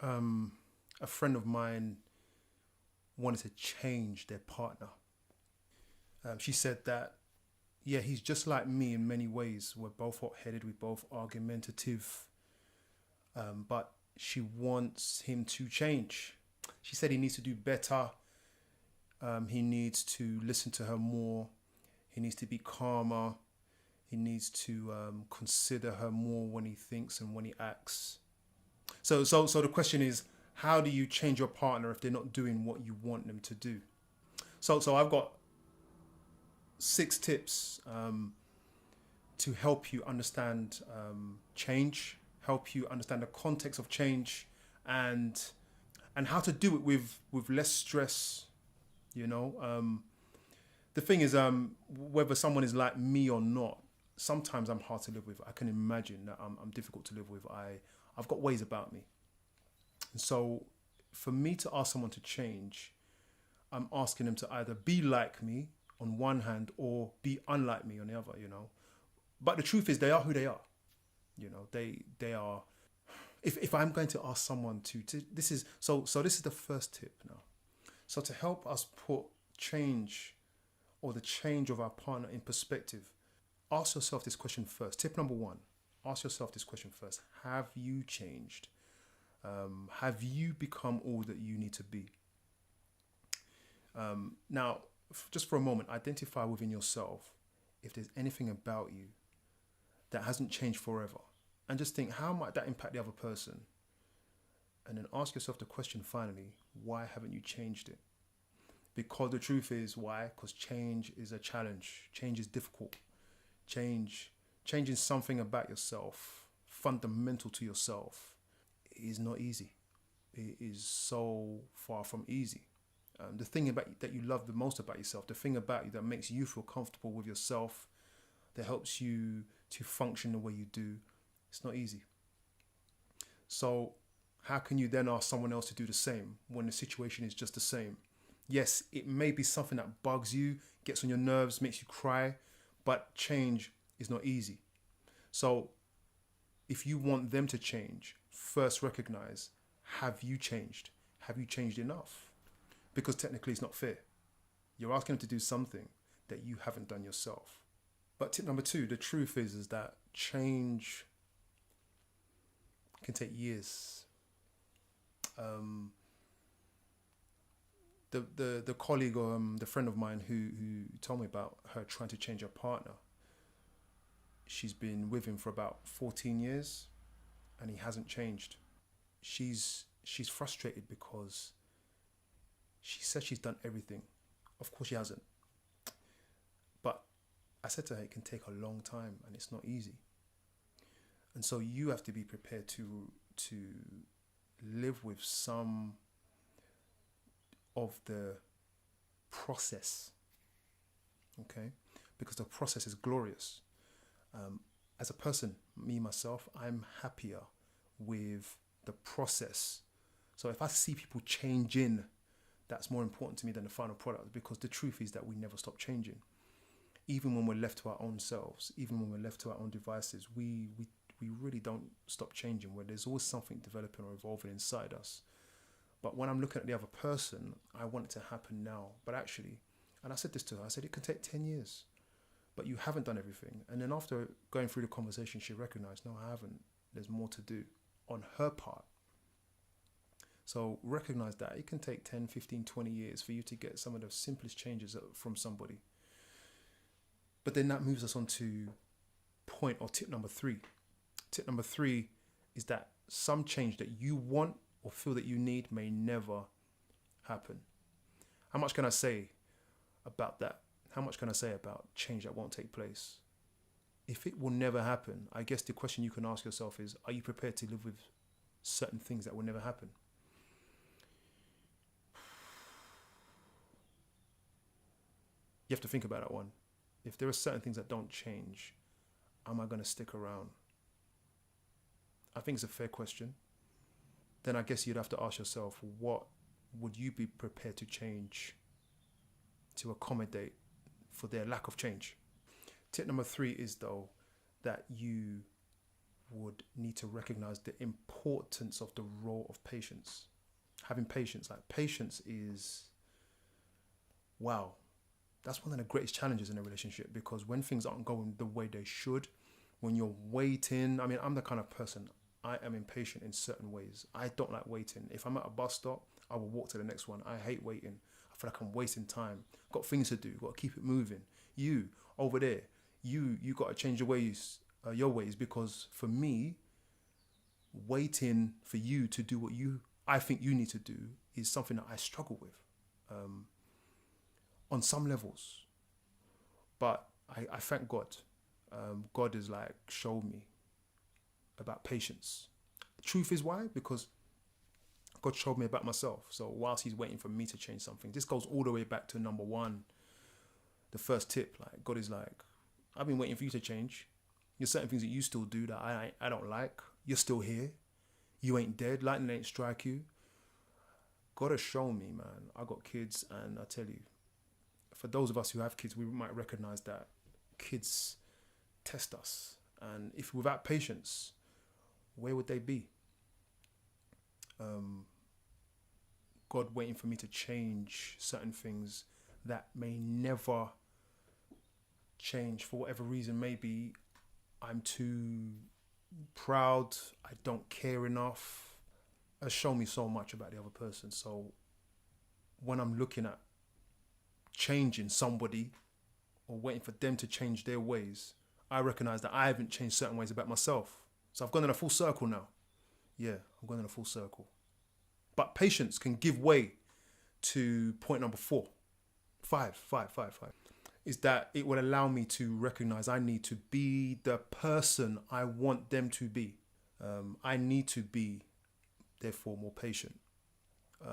A friend of mine wanted to change their partner. She said that, yeah, he's just like me in many ways. We're both hot headed, we're both argumentative, but she wants him to change. She said he needs to do better. He needs to listen to her more. He needs to be calmer. He needs to consider her more when he thinks and when he acts. So the question is, how do you change your partner if they're not doing what you want them to do? So I've got 6 tips to help you understand change, help you understand the context of change, and how to do it with less stress. You know, the thing is, whether someone is like me or not, sometimes I'm hard to live with. I can imagine that I'm difficult to live with. I've got ways about me, and so for me to ask someone to change, I'm asking them to either be like me on one hand or be unlike me on the other. You know, but the truth is, they are who they are. You know, they are. If I'm going to ask someone to this is this is the first tip now. So to help us put change or the change of our partner in perspective, ask yourself this question first. Tip number 1: ask yourself this question first. Have you changed? Have you become all that you need to be? Now, just for a moment, identify within yourself if there's anything about you that hasn't changed forever. And just think, how might that impact the other person? And then ask yourself the question finally, why haven't you changed it? Because the truth is, why? Because change is a challenge. Change is difficult. Changing something about yourself, fundamental to yourself, is not easy. It is so far from easy. The thing about that you love the most about yourself, the thing about you that makes you feel comfortable with yourself, that helps you to function the way you do, it's not easy. So how can you then ask someone else to do the same when the situation is just the same? Yes, it may be something that bugs you, gets on your nerves, makes you cry, but change is not easy. So if you want them to change, first recognize, have you changed? Have you changed enough? Because technically it's not fair. You're asking them to do something that you haven't done yourself. But tip number 2, the truth is that change can take years. The colleague or the friend of mine who told me about her trying to change her partner, she's been with him for about 14 years and he hasn't changed. She's frustrated because she says she's done everything. Of course she hasn't. But I said to her, it can take a long time and it's not easy. And so you have to be prepared to live with some of the process, okay? Because the process is glorious. As a person, me, myself, I'm happier with the process. So if I see people changing, that's more important to me than the final product, because the truth is that we never stop changing. Even when we're left to our own selves, even when we're left to our own devices, we really don't stop changing, where there's always something developing or evolving inside us. But when I'm looking at the other person, I want it to happen now. But actually, and I said this to her, I said, it can take 10 years, but you haven't done everything. And then after going through the conversation, she recognized, no, I haven't. There's more to do on her part. So recognize that it can take 10, 15, 20 years for you to get some of the simplest changes from somebody. But then that moves us on to point or tip number 3. Tip number 3 is that some change that you want or feel that you need may never happen. How much can I say about that? How much can I say about change that won't take place? If it will never happen, I guess the question you can ask yourself is, are you prepared to live with certain things that will never happen? You have to think about that one. If there are certain things that don't change, am I going to stick around? I think it's a fair question. Then I guess you'd have to ask yourself, what would you be prepared to change to accommodate for their lack of change? Tip number 3 is, though, that you would need to recognize the importance of the role of patience. Having patience, like patience is, wow, that's one of the greatest challenges in a relationship, because when things aren't going the way they should, when you're waiting, I mean, I'm the kind of person, I am impatient in certain ways. I don't like waiting. If I'm at a bus stop, I will walk to the next one. I hate waiting. I feel like I'm wasting time. Got things to do. Got to keep it moving. You over there, you got to change your ways, because for me, waiting for you to do what I think you need to do is something that I struggle with, on some levels. But I thank God. God has like showed me about patience. The truth is why? Because God showed me about myself. So whilst he's waiting for me to change something, this goes all the way back to number one, the first tip. Like, God is like, I've been waiting for you to change. There's certain things that you still do that I don't like. You're still here. You ain't dead. Lightning ain't strike you. God has shown me, man. I got kids, and I tell you, for those of us who have kids, we might recognize that kids test us. And if without patience, where would they be? God waiting for me to change certain things that may never change for whatever reason. Maybe I'm too proud, I don't care enough, has shown me so much about the other person. So when I'm looking at changing somebody or waiting for them to change their ways, I recognize that I haven't changed certain ways about myself. So I've gone in a full circle now. Yeah, I'm going in a full circle. But patience can give way to point number five, is that it will allow me to recognize I need to be the person I want them to be. I need to be, therefore, more patient.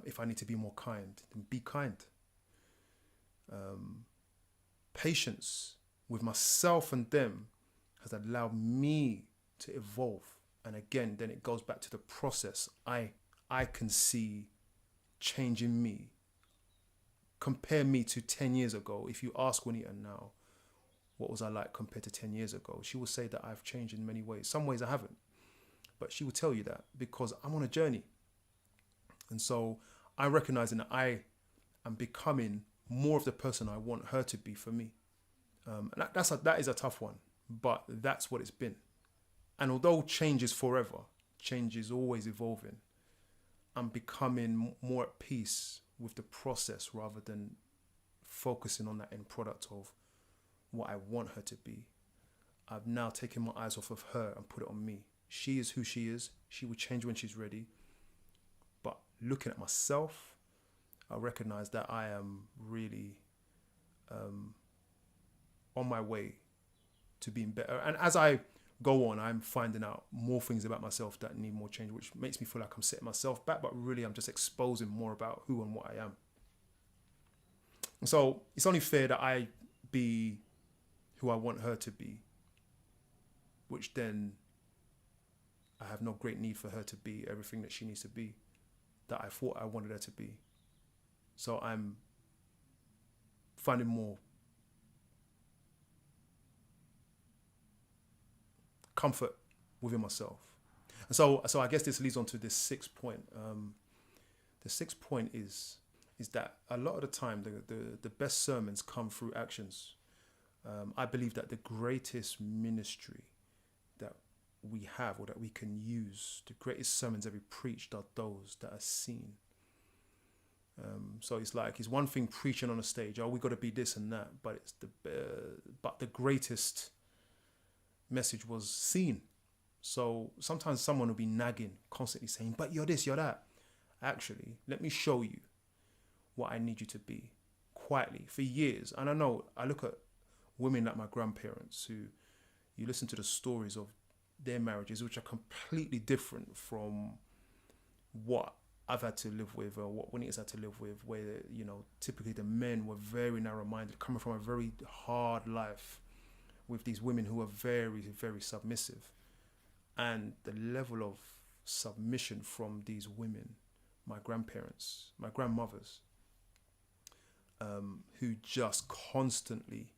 If I need to be more kind, then be kind. Patience with myself and them has allowed me to evolve. And again, then it goes back to the process. I can see change in me. Compare me to 10 years ago. If you ask Juanita now, what was I like compared to 10 years ago? She will say that I've changed in many ways. Some ways I haven't. But she will tell you that because I'm on a journey. And so I'm recognizing that I am becoming more of the person I want her to be for me. And that is a tough one, but that's what it's been. And although change is forever, change is always evolving, I'm becoming more at peace with the process rather than focusing on that end product of what I want her to be. I've now taken my eyes off of her and put it on me. She is who she is. She will change when she's ready. But looking at myself, I recognize that I am really on my way to being better. And as I go on, I'm finding out more things about myself that need more change, which makes me feel like I'm setting myself back, but really I'm just exposing more about who and what I am. And so it's only fair that I be who I want her to be, which then I have no great need for her to be everything that she needs to be, that I thought I wanted her to be. So I'm finding more comfort within myself. And so I guess this leads on to this sixth point. The sixth point is that a lot of the time the best sermons come through actions. I believe that the greatest ministry that we have or that we can use, the greatest sermons ever preached are those that are seen. So it's like, it's one thing preaching on a stage, we got to be this and that, but it's but the greatest message was seen. So sometimes someone will be nagging, constantly saying, but you're this, you're that. Actually, let me show you what I need you to be, quietly, for years. And I look at women like my grandparents who, you listen to the stories of their marriages, which are completely different from what I've had to live with, or what Juanita's had to live with, where, typically the men were very narrow-minded, coming from a very hard life, with these women who are very, very submissive. And the level of submission from these women, my grandparents, my grandmothers, who just constantly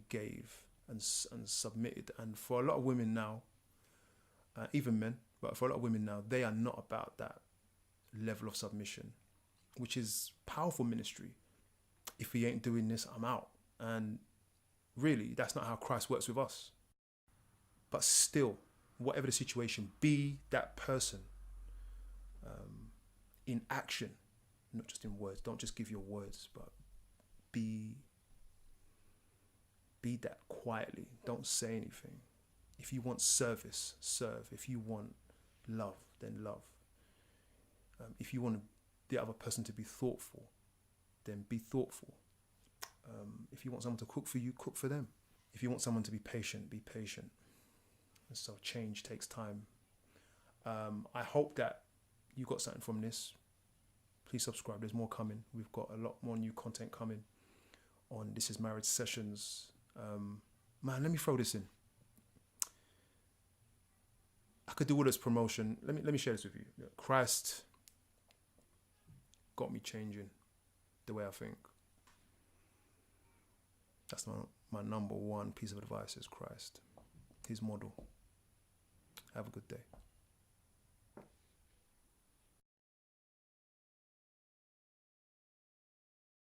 gave and submitted. And for a lot of women now, even men, but for a lot of women now, they are not about that level of submission, which is powerful ministry. If he ain't doing this, I'm out. And really, that's not how Christ works with us. But still, whatever the situation, be that person in action, not just in words. Don't just give your words, but be that quietly. Don't say anything. If you want service, serve. If you want love, then love. If you want the other person to be thoughtful, then be thoughtful. If you want someone to cook for you, cook for them. If you want someone to be patient, be patient. And so change takes time. I hope that you got something from this. Please subscribe. There's more coming. We've got a lot more new content coming on This Is Marriage Sessions. Man, let me throw this in. I could do all this promotion. Let me share this with you. Christ got me changing the way I think. That's my number one piece of advice is Christ. His model. Have a good day.